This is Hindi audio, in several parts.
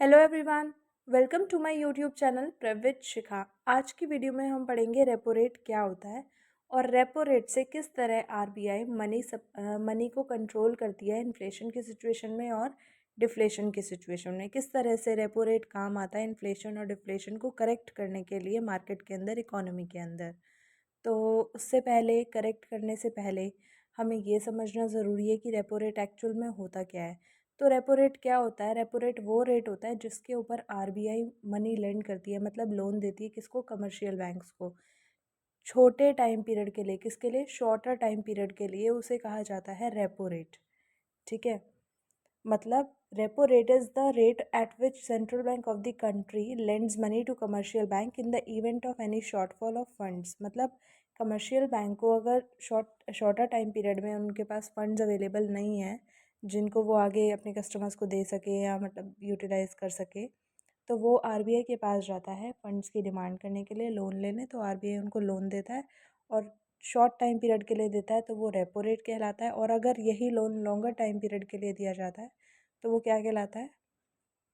Hello everyone, welcome to my YouTube channel Pravit Shikha. आज की वीडियो में हम पढ़ेंगे रेपो रेट क्या होता है और रेपो रेट से किस तरह आरबीआई मनी को कंट्रोल करती है इन्फ्लेशन की सिचुएशन में और डिफ्लेशन की सिचुएशन में। किस तरह से रेपो रेट काम आता है इन्फ्लेशन और डिफ्लेशन को करेक्ट करने के लिए मार्केट के अंदर, इकोनॉमी के अंदर। तो उससे पहले, करेक्ट करने से पहले हमें ये समझना ज़रूरी है कि रेपो रेट एक्चुअल में होता क्या है। तो रेपो रेट क्या होता है? रेपो रेट वो रेट होता है जिसके ऊपर आरबीआई मनी लेंड करती है, मतलब लोन देती है। किसको? कमर्शियल बैंक्स को। छोटे टाइम पीरियड के लिए, किसके लिए? शॉर्टर टाइम पीरियड के लिए उसे कहा जाता है रेपो रेट। ठीक है, मतलब repo rate is the rate at which central bank of the country lends money to commercial bank in the event of any shortfall of funds. मतलब कमर्शियल बैंक को अगर शॉर्टर टाइम पीरियड में उनके पास फंड्स अवेलेबल नहीं है जिनको वो आगे अपने कस्टमर्स को दे सके या मतलब यूटिलाइज कर सके, तो वो आरबीआई के पास जाता है फंड्स की डिमांड करने के लिए, लोन लेने। तो आरबीआई उनको लोन देता है और शॉर्ट टाइम पीरियड के लिए देता है, तो वो रेपो रेट कहलाता है। और अगर यही लोन लॉन्गर टाइम पीरियड के लिए दिया जाता है तो वो क्या कहलाता है?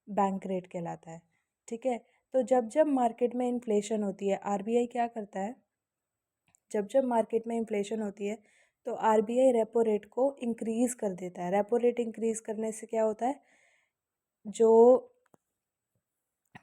बैंक रेट कहलाता है। ठीक है, तो जब जब मार्केट में इन्फ्लेशन होती है, आरबीआई क्या करता है? जब जब मार्केट में इन्फ्लेशन होती है तो आरबीआई रेपो रेट को इंक्रीज़ कर देता है। रेपो रेट इंक्रीज़ करने से क्या होता है? जो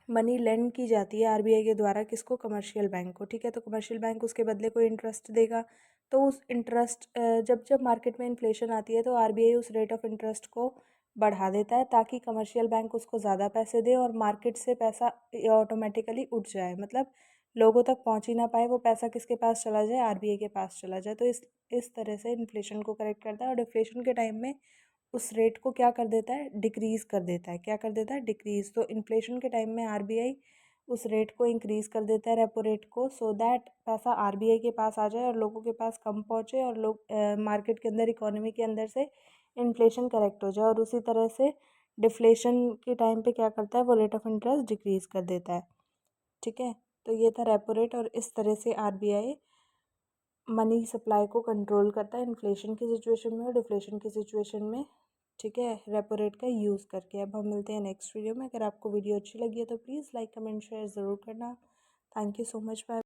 मनी लेंड की जाती है आरबीआई के द्वारा, किसको? कमर्शियल बैंक को। ठीक है, तो कमर्शियल बैंक उसके बदले कोई इंटरेस्ट देगा। तो उस इंटरेस्ट, जब जब मार्केट में इन्फ्लेशन आती है तो आरबीआई उस रेट ऑफ इंटरेस्ट को बढ़ा देता है ताकि कमर्शियल बैंक उसको ज़्यादा पैसे दे और मार्केट से पैसा ऑटोमेटिकली उठ जाए। मतलब लोगों तक पहुंच ही ना पाए, वो पैसा किसके पास चला जाए? आरबीआई के पास चला जाए। तो इस तरह से इन्फ्लेशन को करेक्ट करता है। और डिफ्लेशन के टाइम में उस रेट को क्या कर देता है? डिक्रीज़ कर देता है। क्या कर देता है? डिक्रीज़। तो इन्फ्लेशन के टाइम में आरबीआई उस रेट को इंक्रीज़ कर देता है, रेपो रेट को, सो दैट पैसा आरबीआई के पास आ जाए और लोगों के पास कम पहुँचे और लोग मार्केट के अंदर, इकोनॉमी के अंदर से इन्फ्लेशन करेक्ट हो जाए। और उसी तरह से डिफ्लेशन के टाइम पे क्या करता है? वो रेट ऑफ इंटरेस्ट डिक्रीज़ कर देता है। ठीक है, तो ये था रेपो रेट। और इस तरह से आरबीआई मनी सप्लाई को कंट्रोल करता है इन्फ्लेशन की सिचुएशन में और डिफ्लेशन की सिचुएशन में। ठीक है, रेपो रेट का यूज़ करके। अब हम मिलते हैं नेक्स्ट वीडियो में। अगर आपको वीडियो अच्छी लगी है तो प्लीज़ लाइक, कमेंट, शेयर ज़रूर करना। Thank you so much. Bye.